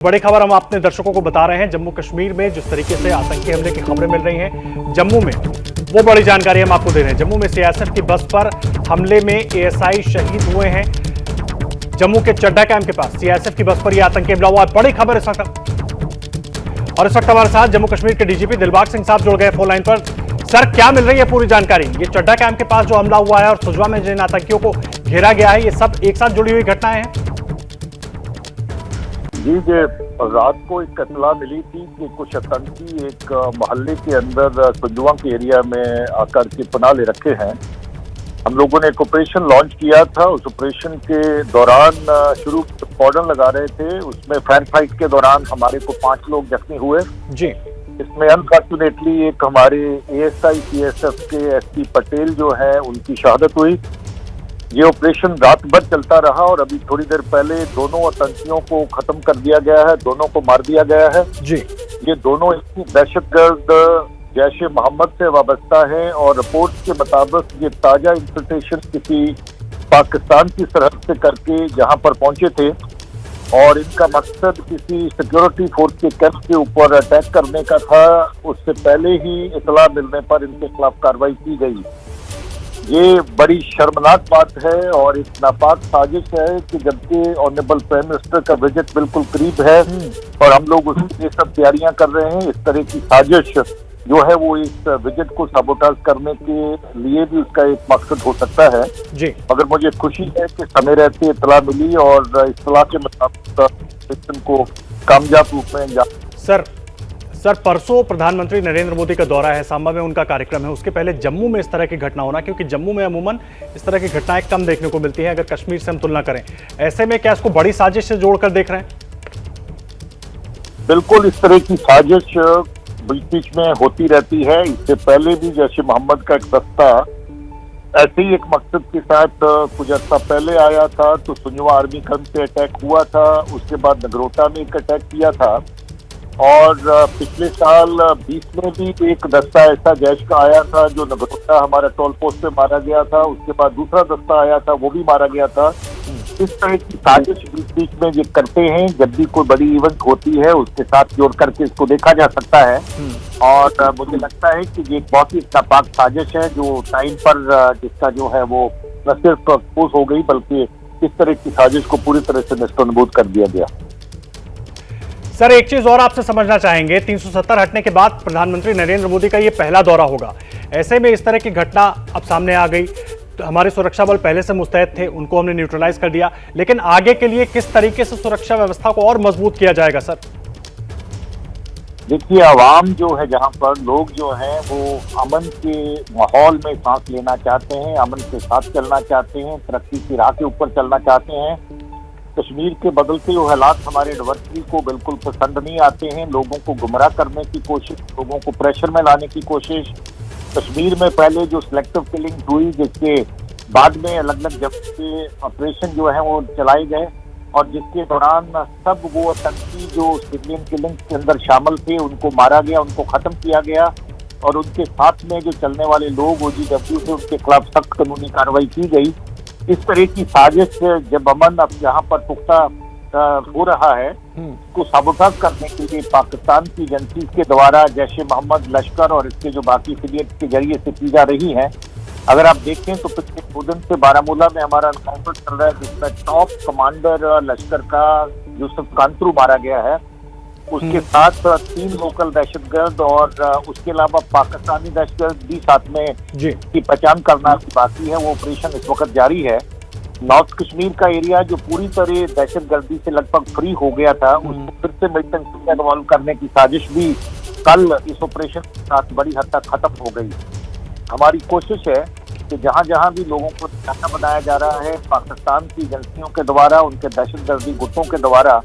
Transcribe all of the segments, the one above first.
बड़ी खबर हम अपने दर्शकों को बता रहे हैं। जम्मू कश्मीर में जिस तरीके से आतंकी हमले की खबरें मिल रही हैं जम्मू में, वो बड़ी जानकारी हम आपको दे रहे हैं। जम्मू में सीआईएसएफ की बस पर हमले में एएसआई शहीद हुए हैं। जम्मू के चड्डा कैंप के पास सीआईएसएफ की बस पर यह आतंकी हमला हुआ है। बड़ी खबर इस वक्त। और इस वक्त हमारे साथ जम्मू कश्मीर के डीजीपी दिलबाग सिंह साहब जुड़ गए फोन लाइन पर। सर, क्या मिल रही है पूरी जानकारी? ये चड्डा कैंप के पास जो हमला हुआ है और सुजवा में जिन आतंकियों को घेरा गया है, ये सब एक साथ जुड़ी हुई घटनाएं हैं? जी, रात को एक इत्तला मिली थी कि कुछ आतंकी एक मोहल्ले के अंदर सुजवा के एरिया में आकर के पनाह ले रखे हैं। हम लोगों ने एक ऑपरेशन लॉन्च किया था। उस ऑपरेशन के दौरान शुरू कॉर्डन लगा रहे थे। उसमें फायर फाइट के दौरान हमारे को 5 लोग जख्मी हुए जी। इसमें अनफॉर्चुनेटली एक हमारे एएसआई सीएसएफ के एसपी पटेल जो है उनकी शहादत हुई। ये ऑपरेशन रात भर चलता रहा और अभी थोड़ी देर पहले दोनों आतंकियों को खत्म कर दिया गया है, दोनों को मार दिया गया है जी। ये दोनों दहशतगर्द जैश ए मोहम्मद से वाबस्ता है और रिपोर्ट के मुताबिक ये ताजा इंफिल्ट्रेशन किसी पाकिस्तान की सरहद से करके जहां पर पहुंचे थे और इनका मकसद किसी सिक्योरिटी फोर्स के कैंप के ऊपर अटैक करने का था। उससे पहले ही इतला मिलने पर इनके खिलाफ कार्रवाई की गई। ये बड़ी शर्मनाक बात है और एक नापाक साजिश है कि जबकि ऑनरेबल प्राइम मिनिस्टर का विजिट बिल्कुल करीब है और हम लोग उसकी सब तैयारियां कर रहे हैं, इस तरह की साजिश जो है वो इस विजिट को सबोटाज करने के लिए भी उसका एक मकसद हो सकता है जी। मगर मुझे खुशी है कि समय रहते इत्तला मिली और इत्तला के मुताबिक को कामयाब रूप में अंजाम। सर, परसों प्रधानमंत्री नरेंद्र मोदी का दौरा है, सांबा में उनका कार्यक्रम है। उसके पहले जम्मू में इस तरह की घटना होना, क्योंकि जम्मू में अमूमन इस तरह की घटनाएं कम देखने को मिलती हैं अगर कश्मीर से हम तुलना करें। ऐसे में क्या इसको बड़ी साजिश से जोड़कर देख रहे हैं? बिल्कुल, इस तरह की साजिश बीच बीच में होती रहती है। इससे पहले भी जैश ए मोहम्मद का एक दस्ता ऐसे ही एक मकसद के साथ कुछ अर्सा पहले आया था तो सुजवा आर्मी कैंप पे अटैक हुआ था। उसके बाद नगरोटा में एक अटैक किया था और पिछले साल 20 में भी एक दस्ता ऐसा जैश का आया था जो नगरोटा हमारा टोल पोस्ट पे मारा गया था। उसके बाद दूसरा दस्ता आया था, वो भी मारा गया था। इस तरह की साजिश बीच बीच में ये करते हैं। जब भी कोई बड़ी इवेंट होती है उसके साथ जोड़ करके इसको देखा जा सकता है और मुझे लगता है कि ये एक बहुत ही नापाक साजिश है जो टाइम पर जिसका जो है वो न सिर्फ एक्सपोज हो गई बल्कि इस तरह की साजिश को पूरी तरह से नेस्तनाबूद कर दिया गया। सर, एक चीज और आपसे समझना चाहेंगे, 370 हटने के बाद प्रधानमंत्री नरेंद्र मोदी का ये पहला दौरा होगा। ऐसे में इस तरह की घटना अब सामने आ गई तो हमारे सुरक्षा बल पहले से मुस्तैद थे, उनको हमने न्यूट्रलाइज कर दिया, लेकिन आगे के लिए किस तरीके से सुरक्षा व्यवस्था को और मजबूत किया जाएगा? सर देखिए, आवाम जो है, जहाँ पर लोग जो हैं वो अमन के माहौल में सांस लेना चाहते हैं, अमन के साथ चलना चाहते हैं, तरक्की की राह के ऊपर चलना चाहते हैं। कश्मीर के बदलते हुए हालात हमारे एडवर्सरी को बिल्कुल पसंद नहीं आते हैं। लोगों को गुमराह करने की कोशिश, लोगों को प्रेशर में लाने की कोशिश। कश्मीर में पहले जो सिलेक्टिव किलिंग हुई जिसके बाद में अलग अलग जगह के ऑपरेशन जो है वो चलाए गए और जिसके दौरान सब वो आतंकी जो सिविलियन किलिंग के अंदर शामिल थे उनको मारा गया, उनको खत्म किया गया और उनके साथ में जो चलने वाले लोग OGW थे उनके खिलाफ सख्त कानूनी कार्रवाई की गई। इस तरह की साजिश जब अमन अब यहाँ पर पुख्ता हो रहा है उसको साबोटाज करने के लिए पाकिस्तान की एजेंसी के द्वारा जैश ए मोहम्मद, लश्कर और इसके जो बाकी एफिलिएट के जरिए से की जा रही हैं। अगर आप देखें तो पिछले 2 दिन से बारामूला में हमारा एनकाउंटर चल रहा है जिसमें टॉप कमांडर लश्कर का यूसुफ कांतरू मारा गया है। उसके साथ 3 लोकल दहशतगर्द और उसके अलावा पाकिस्तानी दहशतगर्द भी साथ में की पहचान करना बाकी है। वो ऑपरेशन इस वक्त जारी है। नॉर्थ कश्मीर का एरिया जो पूरी तरह दहशतगर्दी से लगभग फ्री हो गया था उसको फिर से मिलिटेंसी इन्वॉल्व करने की साजिश भी कल इस ऑपरेशन के साथ बड़ी हद तक खत्म हो गई। हमारी कोशिश है कि जहां जहां भी लोगों को निशाना बनाया जा रहा है पाकिस्तान की एजेंसियों के द्वारा, उनके दहशतगर्दी गुटों के द्वारा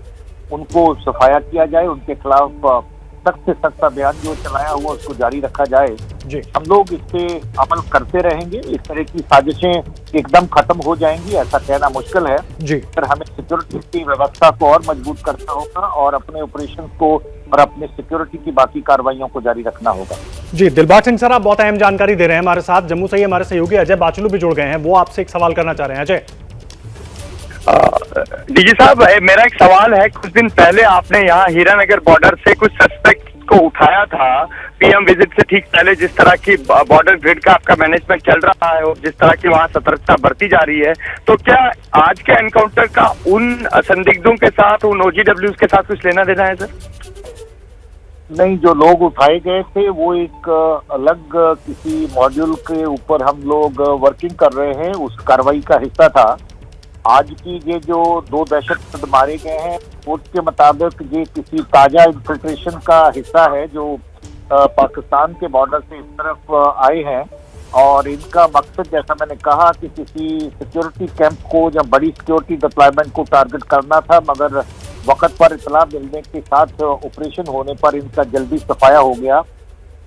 उनको सफाया किया जाए, उनके खिलाफ सख्त से सख्त अभियान जो चलाया हुआ उसको जारी रखा जाए जी। हम लोग इस पे अमल करते रहेंगे। इस तरह की साजिशें एकदम खत्म हो जाएंगी ऐसा कहना मुश्किल है जी। पर हमें सिक्योरिटी की व्यवस्था को और मजबूत करना होगा और अपने ऑपरेशन को और अपने सिक्योरिटी की बाकी कार्रवाइयों को जारी रखना होगा। जी, दिलबाग सिंह सर, आप बहुत अहम जानकारी दे रहे हैं हमारे साथ। जम्मू से ही हमारे सहयोगी अजय बाचलू भी जुड़ गए हैं, वो आपसे एक सवाल करना चाह रहे हैं। अजय, डीजी साहब, मेरा एक सवाल है। कुछ दिन पहले आपने यहाँ हीरानगर बॉर्डर से कुछ सस्पेक्ट को उठाया था पीएम विजिट से ठीक पहले। जिस तरह की बॉर्डर ग्रिड का आपका मैनेजमेंट चल रहा है और जिस तरह की वहाँ सतर्कता बरती जा रही है, तो क्या आज के एनकाउंटर का उन संदिग्धों के साथ, उन OGWs के साथ कुछ लेना देना है सर? नहीं, जो लोग उठाए गए थे वो एक अलग किसी मॉड्यूल के ऊपर हम लोग वर्किंग कर रहे हैं, उस कार्रवाई का हिस्सा था। आज की ये जो 2 दहशतगर्द मारे गए हैं, उसके मुताबिक ये किसी ताजा इन्फिल्ट्रेशन का हिस्सा है जो पाकिस्तान के बॉर्डर से इस तरफ आए हैं। और इनका मकसद, जैसा मैंने कहा, कि किसी सिक्योरिटी कैंप को या बड़ी सिक्योरिटी डिप्लॉयमेंट को टारगेट करना था, मगर वक्त पर इतला मिलने के साथ ऑपरेशन होने पर इनका जल्दी सफाया हो गया।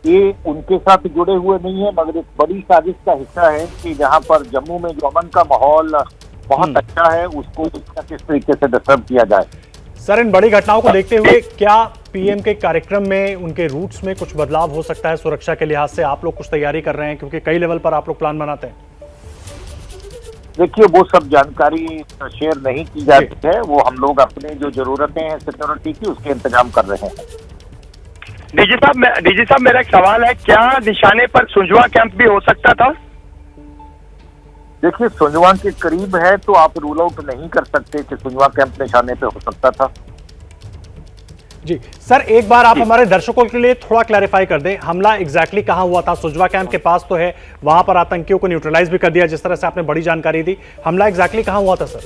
ये उनके साथ जुड़े हुए नहीं है, मगर एक बड़ी साजिश का हिस्सा है कि जहां पर जम्मू में जो अमन का माहौल बहुत अच्छा है, उसको किस तरीके से डिस्टर्ब किया जाए। सर, इन बड़ी घटनाओं को देखते हुए क्या पीएम के कार्यक्रम में, उनके रूट्स में कुछ बदलाव हो सकता है? सुरक्षा के लिहाज से आप लोग कुछ तैयारी कर रहे हैं, क्योंकि कई लेवल पर आप लोग प्लान बनाते हैं। देखिए, वो सब जानकारी शेयर नहीं की जाती है। वो हम लोग अपनी जो जरूरतें हैं सिक्योरिटी की, उसके इंतजाम कर रहे हैं। डीजी साहब, मेरा एक सवाल है, क्या निशाने पर सुंजवा कैंप भी हो सकता था? देखिए, सुंजवा के करीब है तो आप रूल आउट नहीं कर सकते कि सुंजवा कैंप निशाने पे हो सकता था। जी सर, एक बार आप हमारे दर्शकों के लिए थोड़ा क्लैरिफाई कर दें, हमला एग्जैक्टली कहां हुआ था? सुंजवा कैंप के पास तो है, वहां पर आतंकियों को न्यूट्रलाइज भी कर दिया, जिस तरह से आपने बड़ी जानकारी दी। हमला एग्जैक्टली कहां हुआ था सर?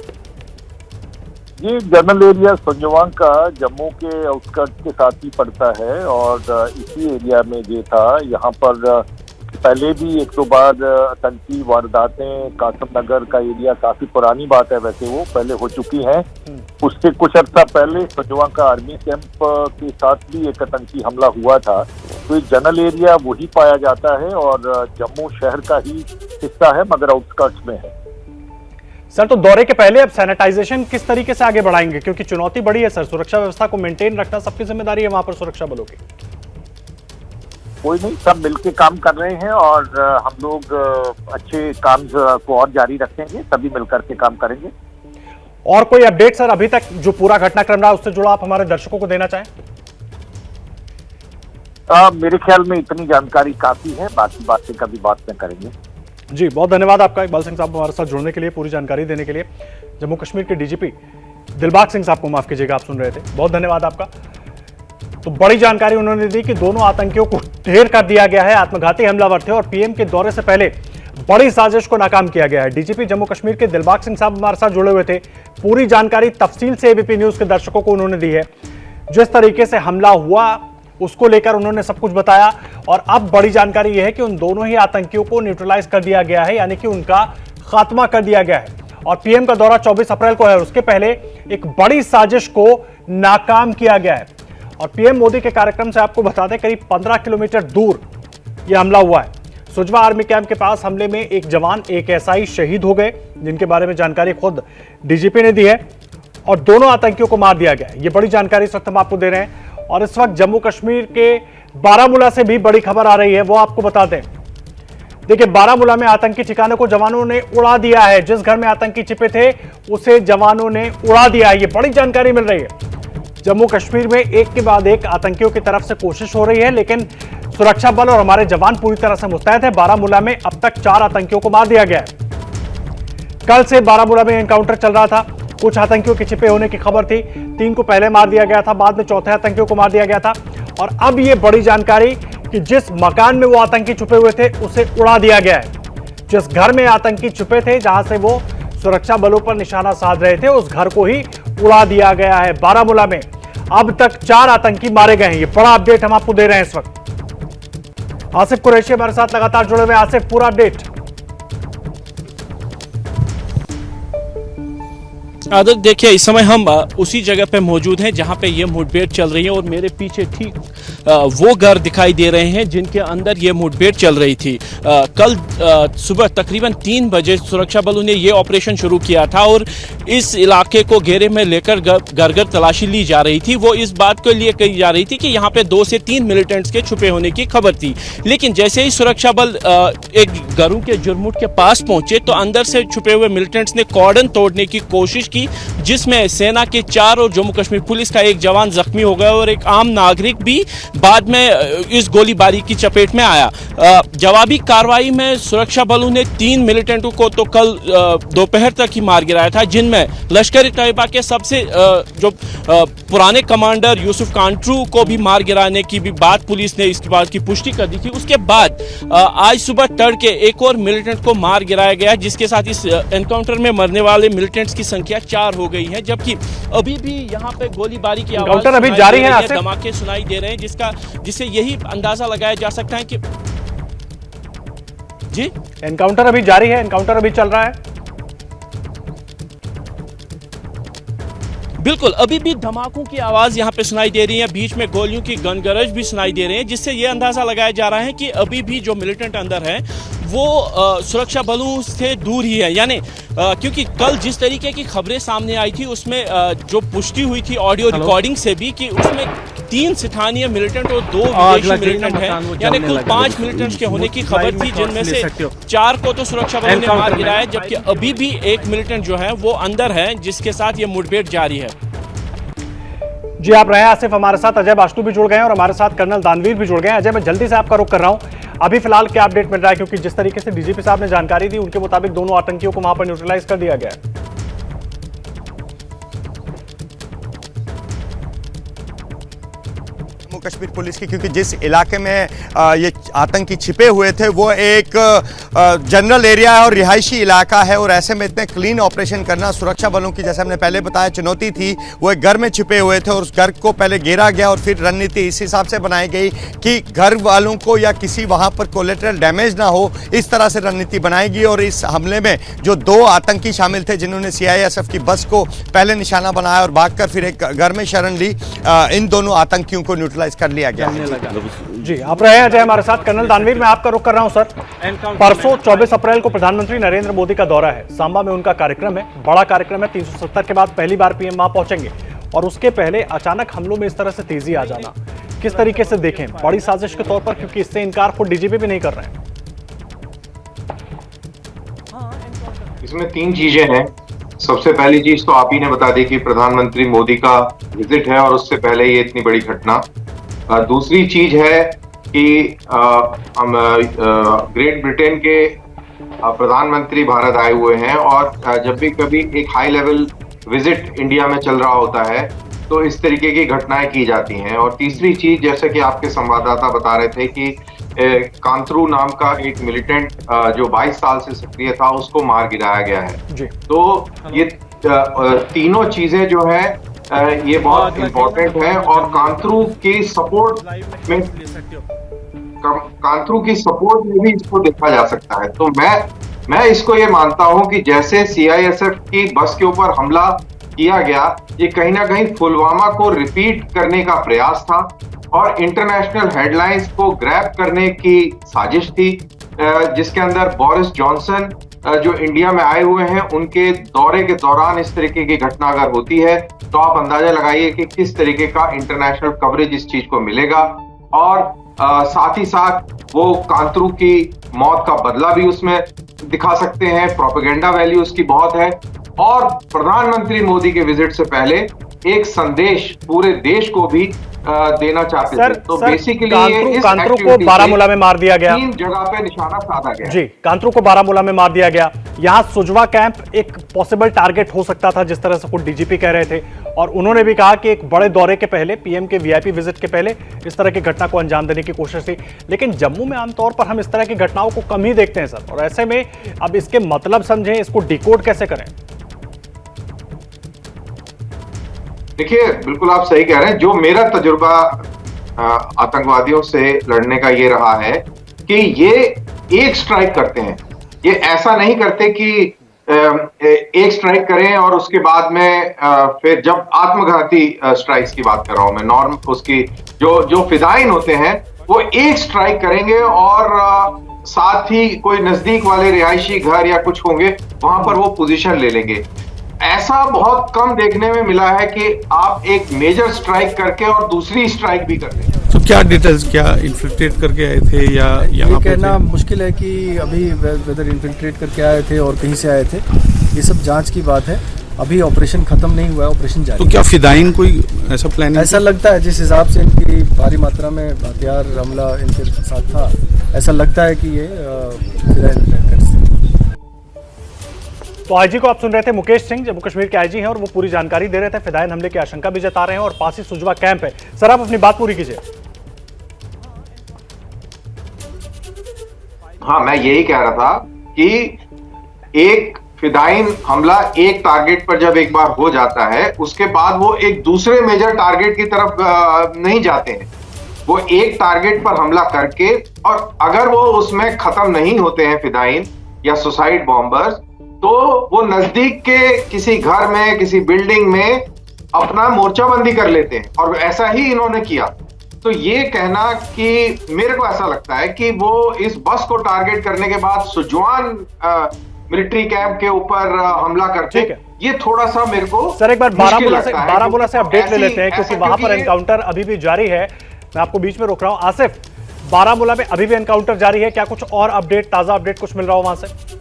ये जनरल एरिया सुंजवा का जम्मू के आउटस्कर्ट के साथ ही पड़ता है और इसी एरिया में ये था। यहाँ पर पहले भी 1-2 बार आतंकी वारदातें, कासम नगर का एरिया, काफी पुरानी बात है वैसे, वो पहले हो चुकी हैं। उससे कुछ अर्सा पहले सुंजवा का आर्मी कैंप के साथ भी एक आतंकी हमला हुआ था। तो ये जनरल एरिया वही पाया जाता है और जम्मू शहर का ही हिस्सा है, मगर आउटस्कर्ट्स में है। सर, तो दौरे के पहले अब सैनिटाइजेशन किस तरीके से आगे बढ़ाएंगे? क्योंकि चुनौती बड़ी है सर, सुरक्षा व्यवस्था को मेंटेन रखना सबकी जिम्मेदारी है वहां पर सुरक्षा बलों की। कोई नहीं, सब मिलके काम कर रहे हैं और हम लोग अच्छे काम को और जारी रखेंगे, सभी मिलकर के काम करेंगे। और कोई अपडेट सर अभी तक जो पूरा घटनाक्रम रहा उससे जुड़ा आप हमारे दर्शकों को देना चाहें? मेरे ख्याल में इतनी जानकारी काफी है, बाकी बातें कभी बात में करेंगे। जी, बहुत धन्यवाद आपका इकबाल सिंह साहब हमारे साथ जुड़ने के लिए, पूरी जानकारी देने के लिए। जम्मू कश्मीर के डीजीपी दिलबाग सिंह साहब को माफ कीजिएगा, आप सुन रहे थे, बहुत धन्यवाद आपका। तो बड़ी जानकारी उन्होंने दी कि दोनों आतंकियों को ढेर कर दिया गया है, आत्मघाती हमलावर थे और पीएम के दौरे से पहले बड़ी साजिश को नाकाम किया गया है। डीजीपी जम्मू कश्मीर के दिलबाग सिंह साहब हमारे साथ जुड़े हुए थे, पूरी जानकारी तफसील से एबीपी न्यूज के दर्शकों को उन्होंने दी है। जिस तरीके से हमला हुआ उसको लेकर उन्होंने सब कुछ बताया और अब बड़ी जानकारी यह है कि उन दोनों ही आतंकियों को न्यूट्रलाइज कर दिया गया है, यानी कि उनका खात्मा कर दिया गया है। और पीएम का दौरा 24 अप्रैल को है, उसके पहले एक बड़ी साजिश को नाकाम किया गया है। और पीएम मोदी के कार्यक्रम से आपको बता दें, करीब 15 किलोमीटर दूर यह हमला हुआ है। सुजवा आर्मी कैंप के पास हमले में एक जवान, एक एसआई शहीद हो गए, जिनके बारे में जानकारी खुद डीजीपी ने दी है, और दोनों आतंकियों को मार दिया गया है। ये बड़ी जानकारी इस वक्त हम आपको दे रहे हैं। और इस वक्त जम्मू कश्मीर के बारामूला से भी बड़ी खबर आ रही है, वो आपको बता दें। देखिए, बारामूला में आतंकी ठिकानों को जवानों ने उड़ा दिया है। जिस घर में आतंकी छिपे थे उसे जवानों ने उड़ा दिया है, ये बड़ी जानकारी मिल रही है। जम्मू कश्मीर में एक के बाद एक आतंकियों की तरफ से कोशिश हो रही है, लेकिन सुरक्षा बल और हमारे जवान पूरी तरह से मुस्तैद है। बारामूला में अब तक 4 आतंकियों को मार दिया गया है। कल से बारामूला में एनकाउंटर चल रहा था, कुछ आतंकियों के छिपे होने की खबर थी। 3 को पहले मार दिया गया था, बाद में चौथे आतंकियों को मार दिया गया था। और अब ये बड़ी जानकारी कि जिस मकान में वो आतंकी छुपे हुए थे उसे उड़ा दिया गया है। जिस घर में आतंकी छुपे थे, जहां से वो सुरक्षा बलों पर निशाना साध रहे थे, उस घर को ही उड़ा दिया गया है। बारामूला में अब तक 4 आतंकी मारे गए हैं। ये बड़ा अपडेट हम आपको दे रहे हैं इस वक्त। आसिफ कुरैशी हमारे साथ लगातार जुड़े हुए। आसिफ, पूरा अपडेट। देखिए, इस समय हम उसी जगह पे मौजूद हैं जहां पे ये मुठभेड़ चल रही है और मेरे पीछे ठीक वो घर दिखाई दे रहे हैं जिनके अंदर ये मुठभेड़ चल रही थी। कल सुबह तकरीबन 3 बजे सुरक्षा बलों ने ये ऑपरेशन शुरू किया था और इस इलाके को घेरे में लेकर घर घर तलाशी ली जा रही थी। वो इस बात के लिए कही जा रही थी कि यहाँ पे 2 से 3 मिलिटेंट्स के छुपे होने की खबर थी, लेकिन जैसे ही सुरक्षा बल एक घरों के जुरमुट के पास पहुंचे तो अंदर से छुपे हुए मिलिटेंट्स ने कॉर्डन तोड़ने की कोशिश की की, जिसमें सेना के 4 और जम्मू कश्मीर पुलिस का एक जवान जख्मी हो गया और एक आम नागरिक भी बाद में इस गोलीबारी की चपेट में आया। जवाबी कार्रवाई में सुरक्षा बलों ने 3 मिलिटेंटों को तो कल दोपहर तक ही मार गिराया था, जिनमें लश्कर ए तैयबा के सबसे जो पुराने कमांडर यूसुफ कांट्रू को भी मार गिराने की भी बात पुलिस ने इसके बाद की पुष्टि कर दी थी। उसके बाद आज सुबह तड़के एक और मिलिटेंट को मार गिराया गया, जिसके साथ इस एनकाउंटर में मरने वाले मिलिटेंट्स की संख्या 4 हो गई है, जबकि अभी भी यहाँ पे गोलीबारी की आवाज अभी जारी है, धमाके सुनाई दे रहे हैं, जिससे यही अंदाजा लगाया जा सकता है कि जी एनकाउंटर अभी जारी है, एनकाउंटर अभी चल रहा है। बिल्कुल, अभी भी धमाकों की आवाज यहाँ पे सुनाई दे रही है, बीच में गोलियों की गनगरज भी सुनाई दे रहे हैं, जिससे ये अंदाजा लगाया जा रहा है कि अभी भी जो मिलिटेंट अंदर है वो सुरक्षा बलों से दूर ही है। यानी क्योंकि कल जिस तरीके की खबरें सामने आई थी उसमें जो पुष्टि हुई थी ऑडियो रिकॉर्डिंग से भी कि उसमें 3 स्थानीय मिलिटेंट और 2 विदेशी मिलिटेंट हैं, यानी कुल 5 मिलिटेंट्स के होने की खबर थी, जिनमें से 4 को तो सुरक्षा बलों ने मार गिराया, जबकि अभी भी एक मिलिटेंट जो है वो अंदर है, जिसके साथ ये मुठभेड़ जारी है। जी आप रहे आसिफ हमारे साथ, अजय बाष्टू भी जुड़ गए हैं और हमारे साथ कर्नल दानवीर भी जुड़ गए हैं। अजय, मैं जल्दी से आपका रुख कर रहा हूं, अभी फिलहाल क्या अपडेट मिल रहा है, क्योंकि जिस तरीके से डीजीपी साहब ने जानकारी दी उनके मुताबिक दोनों आतंकियों को वहां पर न्यूट्रलाइज कर दिया गया है। जम्मू कश्मीर पुलिस की, क्योंकि जिस इलाके में ये आतंकी छिपे हुए थे वो एक जनरल एरिया है और रिहायशी इलाका है, और ऐसे में इतने क्लीन ऑपरेशन करना सुरक्षा बलों की, जैसे हमने पहले बताया, चुनौती थी। वो एक घर में छिपे हुए थे और उस घर को पहले घेरा गया और फिर रणनीति इस हिसाब से बनाई गई कि घर वालों को या किसी वहाँ पर कोलेटरल डैमेज ना हो, इस तरह से रणनीति बनाएगी। और इस हमले में जो 2 आतंकी शामिल थे जिन्होंने CISF की बस को पहले निशाना बनाया और भागकर फिर एक घर में शरण ली, इन दोनों आतंकियों को न्यूट्रलाइज कर लिया गया। जी आप रहे अजय हमारे साथ। कर्नल दानवीर, मैं आपका रुख कर रहा हूं सर। परसों 24 अप्रैल को प्रधानमंत्री नरेंद्र मोदी का दौरा है, सांबा में उनका कार्यक्रम है, बड़ा कार्यक्रम है, 370 के बाद पहली बार PM वहां पहुंचेंगे, और उसके पहले अचानक हमलों में इस तरह से तेजी आ जाना किस तरीके से देखें, बड़ी साजिश के तौर पर, क्योंकि इससे इनकार खुद DGP भी नहीं कर रहे हैं। इसमें 3 चीजें हैं। सबसे पहली चीज तो आप ही ने बता दी कि प्रधानमंत्री मोदी का विजिट है और उससे पहले ये इतनी बड़ी घटना। दूसरी चीज है कि हम ग्रेट ब्रिटेन के प्रधानमंत्री भारत आए हुए हैं, और जब भी कभी एक हाई लेवल विजिट इंडिया में चल रहा होता है तो इस तरीके की घटनाएं की जाती हैं। और तीसरी चीज, जैसे कि आपके संवाददाता बता रहे थे कि कांत्रू नाम का एक मिलिटेंट जो 22 साल से सक्रिय था, उसको मार गिराया गया है जी। तो ये तीनों चीजें जो है ये बहुत इम्पोर्टेंट है, और कांत्रू की सपोर्ट में भी इसको देखा जा सकता है। तो मैं इसको ये मानता हूं कि जैसे CISF की बस के ऊपर हमला किया गया, ये कहीं ना कहीं पुलवामा को रिपीट करने का प्रयास था और इंटरनेशनल हेडलाइंस को ग्रैब करने की साजिश थी, जिसके अंदर बोरिस जॉनसन जो इंडिया में आए हुए हैं, उनके दौरे के दौरान इस तरीके की घटना अगर होती है तो आप अंदाजा लगाइए कि किस तरीके का इंटरनेशनल कवरेज इस चीज को मिलेगा। और साथ ही साथ वो कांत्रू की मौत का बदला भी उसमें दिखा सकते हैं, प्रोपेगेंडा वैल्यू उसकी बहुत है। और प्रधानमंत्री मोदी के विजिट से पहले एक संदेश पूरे देश को भी देना चाहते थे। तो बेसिकली कांत्रू को बारामूला में मार दिया गया, 3 जगह पे निशाना साधा गया जी। कांत्रू को बारामूला में मार दिया गया, यहाँ सुजवा कैंप एक पॉसिबल टारगेट हो सकता था, जिस तरह से खुद DGP कह रहे थे, और उन्होंने भी कहा कि एक बड़े दौरे के पहले, PM के VIP विजिट के पहले इस तरह की घटना को अंजाम देने की कोशिश थी। लेकिन जम्मू में आमतौर पर हम इस तरह की घटनाओं को कम ही देखते हैं सर, और ऐसे में अब इसके मतलब समझें, इसको डिकोड कैसे करें? देखिए, बिल्कुल आप सही कह रहे हैं। जो मेरा तजुर्बा आतंकवादियों से लड़ने का ये रहा है कि ये एक स्ट्राइक करते हैं, ये ऐसा नहीं करते कि एक स्ट्राइक करें और उसके बाद में फिर जब आत्मघाती स्ट्राइक्स की बात कर रहा हूं मैं, नॉर्म उसकी जो फिदाइन होते हैं वो एक स्ट्राइक करेंगे और साथ ही कोई नजदीक वाले रिहायशी घर या कुछ होंगे वहां पर वो पोजीशन ले लेंगे। ऐसा बहुत कम देखने में मिला है कि आप एक मेजर स्ट्राइक करके और दूसरी स्ट्राइक भी करते हैं। तो क्या डिटेल्स, क्या इन्फिल्ट्रेट करके आए थे या यहाँ पे कहना मुश्किल है कि अभी वेदर इन्फिल्ट्रेट करके आए थे और कहीं से आए थे, ये सब जांच की बात है। अभी ऑपरेशन खत्म नहीं हुआ है, ऑपरेशन जारी तो क्या फिदाइन कोई ऐसा प्लान है। ऐसा लगता है जिस हिसाब से इनकी भारी मात्रा में हथियार हमला इनके साथ था, ऐसा लगता है कि ये तो आईजी को आप सुन रहे थे, मुकेश सिंह जम्मू कश्मीर के आईजी हैं और वो पूरी जानकारी दे रहे थे। फिदायन हमले की आशंका भी जता रहे हैं और पास ही सुजवा कैंप है। सर आप अपनी बात पूरी कीजिए। हाँ, मैं यही कह रहा था कि एक फिदाइन हमला एक टारगेट पर जब एक बार हो जाता है, उसके बाद वो एक दूसरे मेजर टारगेट की तरफ नहीं जाते हैं। वो एक टारगेट पर हमला करके, और अगर वो उसमें खत्म नहीं होते हैं फिदाइन या सुसाइड बॉम्बर्स, तो वो नजदीक के किसी घर में, किसी बिल्डिंग में अपना मोर्चाबंदी कर लेते हैं, और ऐसा ही इन्होंने किया। तो ये कहना कि मेरे को ऐसा लगता है कि वो इस बस को टारगेट करने के बाद सुजवान मिलिट्री कैंप के ऊपर हमला करते, ये थोड़ा सा मेरे को सर एक बार बारामूला से अपडेट ले लेते हैं, क्योंकि वहां पर एनकाउंटर अभी भी जारी है। मैं आपको बीच में रोक रहा हूं। आसिफ, बारामूला में अभी भी एनकाउंटर जारी है, क्या कुछ और अपडेट, ताजा अपडेट कुछ मिल रहा हो वहां से?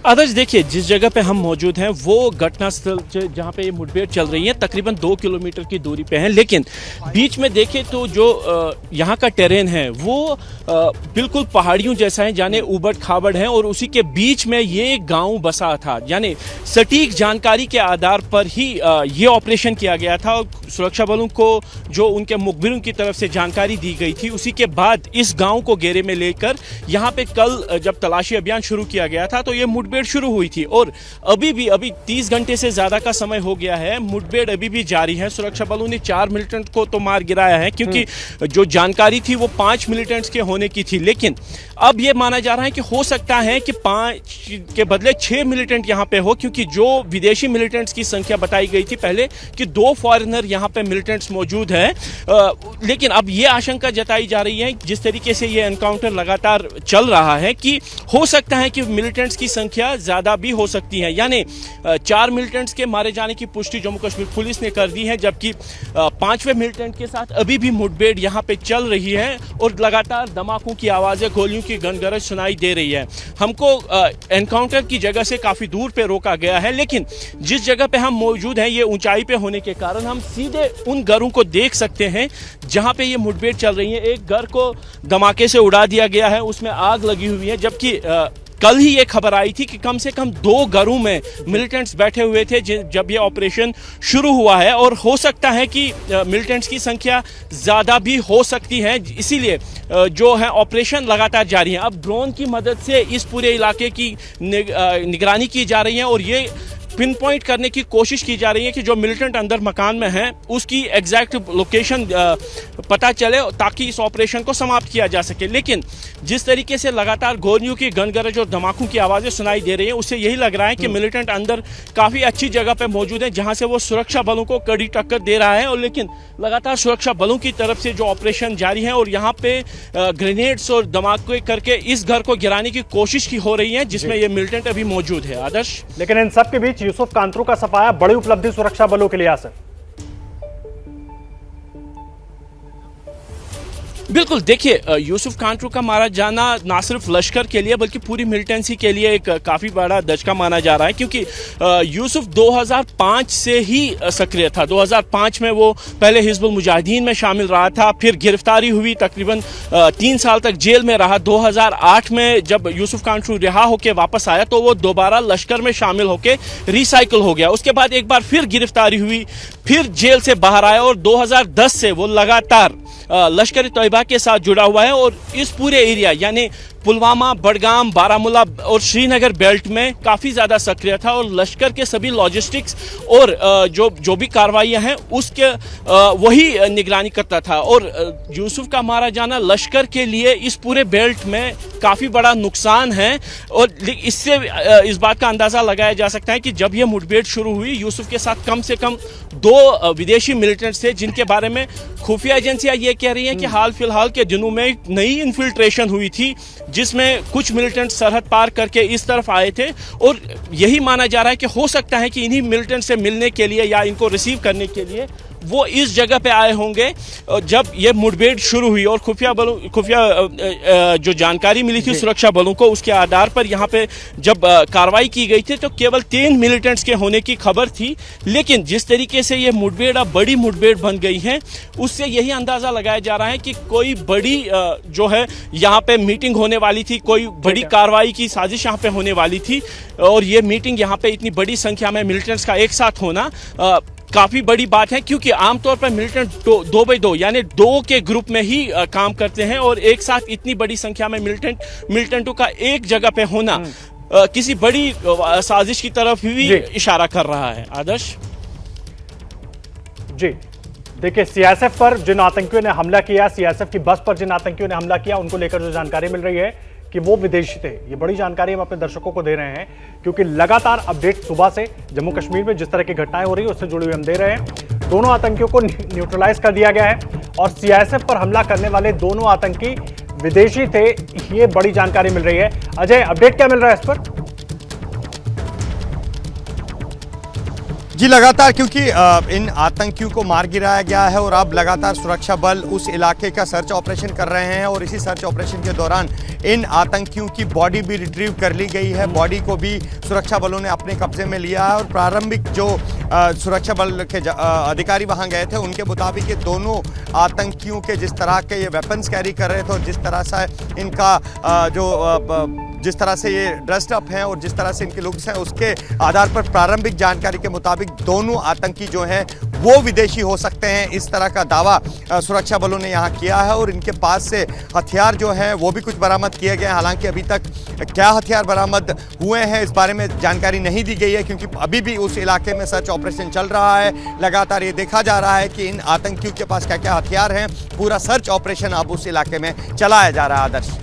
आदर्श, देखिए जिस जगह पे हम मौजूद हैं वो घटनास्थल जहाँ पे ये मुठभेड़ चल रही है तकरीबन 2 किलोमीटर की दूरी पे है, लेकिन बीच में देखें तो जो यहाँ का टेरेन है वो बिल्कुल पहाड़ियों जैसा है, जाने उबड़ खाबड़ है, और उसी के बीच में ये गांव बसा था। यानी सटीक जानकारी के आधार पर ही ये ऑपरेशन किया गया था और सुरक्षा बलों को जो उनके मुखबिरों की तरफ से जानकारी दी गई थी, उसी के बाद इस गाँव को घेरे में लेकर यहाँ पे कल जब तलाशी अभियान शुरू किया गया था तो ये मुठभेड़ शुरू हुई थी। और अभी 30 घंटे से ज्यादा का समय हो गया है, मुठभेड़ अभी भी जारी है। सुरक्षा बलों ने 4 मिलिटेंट को तो मार गिराया है, क्योंकि जो जानकारी थी वो 5 मिलिटेंट्स के होने की थी, लेकिन अब ये माना जा रहा है कि हो सकता है कि 5 के बदले 6 मिलिटेंट यहाँ पे हो, क्योंकि जो विदेशी मिलिटेंट्स की संख्या बताई गई थी पहले कि 2 फॉरेनर यहाँ पे मिलिटेंट्स मौजूद हैं, लेकिन अब ये आशंका जताई जा रही है जिस तरीके से ये एनकाउंटर लगातार चल रहा है कि हो सकता है कि मिलिटेंट्स की संख्या ज्यादा भी हो सकती है। यानी 4 मिलिटेंट्स के मारे जाने की पुष्टि जम्मू कश्मीर पुलिस ने कर दी है, जबकि 5वें मिलिटेंट के साथ अभी भी मुठभेड़ यहाँ पे चल रही है और लगातार धमाकों की आवाजें, गोलियों की गनगरज सुनाई दे रही है। हमको एनकाउंटर की जगह से काफी दूर पे रोका गया है, लेकिन जिस जगह पे हम मौजूद हैं ये ऊंचाई पे होने के कारण हम सीधे उन घरों को देख सकते हैं जहां पे ये मुठभेड़ चल रही है। एक घर को धमाके से उड़ा दिया गया है, उसमें आग लगी हुई है, जबकि कल ही ये खबर आई थी कि कम से कम 2 घरों में मिलिटेंट्स बैठे हुए थे जब ये ऑपरेशन शुरू हुआ है, और हो सकता है कि मिलिटेंट्स की संख्या ज़्यादा भी हो सकती है, इसीलिए जो है ऑपरेशन लगातार जारी है। अब ड्रोन की मदद से इस पूरे इलाके की निगरानी की जा रही है और ये पिन पॉइंट करने की कोशिश की जा रही है कि जो मिलिटेंट अंदर मकान में है उसकी एग्जैक्ट लोकेशन पता चले ताकि इस ऑपरेशन को समाप्त किया जा सके। लेकिन जिस तरीके से लगातार गोलियों की गनगरज और धमाकों की आवाज़ें सुनाई दे रही हैं, उससे यही लग रहा है कि मिलिटेंट अंदर काफ़ी अच्छी जगह पे मौजूद है जहां से वो सुरक्षा बलों को कड़ी टक्कर दे रहा है। और लेकिन लगातार सुरक्षा बलों की तरफ से जो ऑपरेशन जारी है और यहाँ पे ग्रेनेड्स और धमाके करके इस घर को गिराने की कोशिश की हो रही है जिसमें ये मिलिटेंट अभी मौजूद है। आदर्श, लेकिन इन सब के बीच यूसुफ कांत्रू का सफाया बड़ी उपलब्धि सुरक्षा बलों के लिए आसिफ। बिल्कुल, देखिए यूसुफ कांत्रू का मारा जाना ना सिर्फ लश्कर के लिए बल्कि पूरी मिलिटेंसी के लिए एक काफ़ी बड़ा दचका माना जा रहा है, क्योंकि यूसुफ 2005 से ही सक्रिय था। 2005 में वो पहले हिजबुल मुजाहिदीन में शामिल रहा था, फिर गिरफ्तारी हुई, तकरीबन 3 साल तक जेल में रहा। 2008 में जब यूसुफ कांत्रू रिहा होकर वापस आया तो वो दोबारा लश्कर में शामिल होकर रिसाइकिल हो गया। उसके बाद एक बार फिर गिरफ्तारी हुई, फिर जेल से बाहर आया और 2010 से वो लगातार लश्कर तैयबा के साथ जुड़ा हुआ है और इस पूरे एरिया यानी पुलवामा, बडगाम, बारामूला और श्रीनगर बेल्ट में काफ़ी ज़्यादा सक्रिय था और लश्कर के सभी लॉजिस्टिक्स और जो भी कार्रवाइयाँ हैं उसके वही निगरानी करता था। और यूसुफ का मारा जाना लश्कर के लिए इस पूरे बेल्ट में काफ़ी बड़ा नुकसान है और इससे इस बात का अंदाज़ा लगाया जा सकता है कि जब यह मुठभेड़ शुरू हुई यूसुफ के साथ कम से कम 2 विदेशी मिलिटेंट्स थे जिनके बारे में खुफिया एजेंसियां ये कह रही हैं कि हाल फिलहाल के दिनों में नई इन्फिल्ट्रेशन हुई थी जिसमें कुछ मिलिटेंट सरहद पार करके इस तरफ आए थे और यही माना जा रहा है कि हो सकता है कि इन्हीं मिलिटेंट से मिलने के लिए या इनको रिसीव करने के लिए वो इस जगह पे आए होंगे जब ये मुठभेड़ शुरू हुई। और खुफिया जो जानकारी मिली थी सुरक्षा बलों को, उसके आधार पर यहाँ पे जब कार्रवाई की गई थी तो केवल 3 मिलिटेंट्स के होने की खबर थी। लेकिन जिस तरीके से ये मुठभेड़ अब बड़ी मुठभेड़ बन गई है, उससे यही अंदाजा लगाया जा रहा है कि कोई बड़ी जो है यहाँ पे मीटिंग होने वाली थी, कोई बड़ी कार्रवाई की साजिश यहाँ पे होने वाली थी। और ये मीटिंग यहाँ पे इतनी बड़ी संख्या में मिलिटेंट्स का एक साथ होना काफ़ी बड़ी बात है, क्योंकि आमतौर पर मिलिटेंट 2 बाई 2 यानी 2 के ग्रुप में ही काम करते हैं और एक साथ इतनी बड़ी संख्या में मिलिटेंटों का एक जगह पे होना किसी बड़ी साजिश की तरफ भी इशारा कर रहा है। आदर्श जी देखिए, सीआईएसएफ पर जिन आतंकियों ने हमला किया, सीआईएसएफ की बस पर जिन आतंकियों ने हमला किया, उनको लेकर जो जानकारी मिल रही है कि वो विदेशी थे। ये बड़ी जानकारी हम अपने दर्शकों को दे रहे हैं, क्योंकि लगातार अपडेट सुबह से जम्मू कश्मीर में जिस तरह की घटनाएं हो रही है उससे जुड़ी हुई हम दे रहे हैं। दोनों आतंकियों को न्यूट्रलाइज कर दिया गया है और सीआईएसएफ पर हमला करने वाले दोनों आतंकी विदेशी थे, ये बड़ी जानकारी मिल रही है। अजय, अपडेट क्या मिल रहा है इस पर? जी, लगातार क्योंकि इन आतंकियों को मार गिराया गया है और अब लगातार सुरक्षा बल उस इलाके का सर्च ऑपरेशन कर रहे हैं और इसी सर्च ऑपरेशन के दौरान इन आतंकियों की बॉडी भी रिट्रीव कर ली गई है। बॉडी को भी सुरक्षा बलों ने अपने कब्जे में लिया है और प्रारंभिक जो सुरक्षा बल के अधिकारी वहां गए थे उनके मुताबिक ये दोनों आतंकियों के जिस तरह के ये वेपन्स कैरी कर रहे थे और जिस तरह से इनका जिस तरह से ये ड्रेस्ड अप हैं और जिस तरह से इनके लुक्स हैं, उसके आधार पर प्रारंभिक जानकारी के मुताबिक दोनों आतंकी जो हैं वो विदेशी हो सकते हैं। इस तरह का दावा सुरक्षा बलों ने यहाँ किया है और इनके पास से हथियार जो हैं वो भी कुछ बरामद किए गए हैं। हालांकि अभी तक क्या हथियार बरामद हुए हैं इस बारे में जानकारी नहीं दी गई है, क्योंकि अभी भी उस इलाके में सर्च ऑपरेशन चल रहा है। लगातार ये देखा जा रहा है कि इन आतंकियों के पास क्या क्या हथियार हैं। पूरा सर्च ऑपरेशन अब उस इलाके में चलाया जा रहा है। आदर्श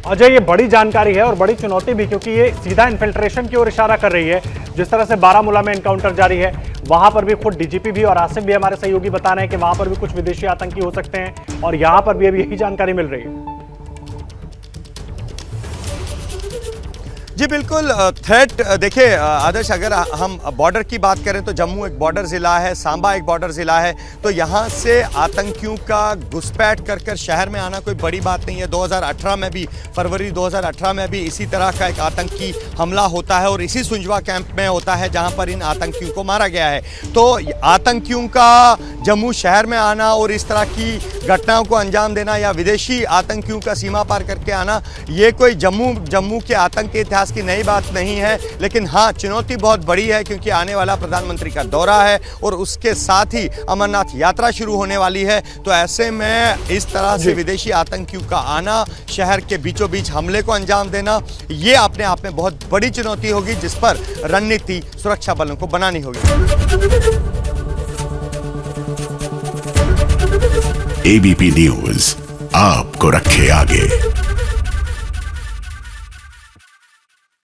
अजय, ये बड़ी जानकारी है और बड़ी चुनौती भी, क्योंकि ये सीधा इन्फिल्ट्रेशन की ओर इशारा कर रही है। जिस तरह से बारामूला में एनकाउंटर जारी है, वहां पर भी खुद डीजीपी भी और आसिफ भी हमारे सहयोगी बता रहे हैं कि वहां पर भी कुछ विदेशी आतंकी हो सकते हैं और यहां पर भी अभी यही जानकारी मिल रही है। जी बिल्कुल, थ्रेट देखिए आदर्श, अगर हम बॉर्डर की बात करें तो जम्मू एक बॉर्डर ज़िला है, सांबा एक बॉर्डर ज़िला है, तो यहाँ से आतंकियों का घुसपैठ कर शहर में आना कोई बड़ी बात नहीं है। 2018 में भी, फरवरी 2018 में भी इसी तरह का एक आतंकी हमला होता है और इसी सुंजवा कैंप में होता है जहाँ पर इन आतंकियों को मारा गया है। तो आतंकियों का जम्मू शहर में आना और इस तरह की घटनाओं को अंजाम देना या विदेशी आतंकियों का सीमा पार करके आना, ये कोई जम्मू के आतंक के इतिहास की नई बात नहीं है। लेकिन हाँ, चुनौती बहुत बड़ी है, क्योंकि आने वाला प्रधानमंत्री का दौरा है और उसके साथ ही अमरनाथ यात्रा शुरू होने वाली है। तो ऐसे में इस तरह से विदेशी आतंकियों का आना, शहर के बीचों बीच हमले को अंजाम देना, ये अपने आप में बहुत बड़ी चुनौती होगी, जिस पर रणनीति सुरक्षा बलों को बनानी होगी। एबीपी न्यूज आपको रखे आगे।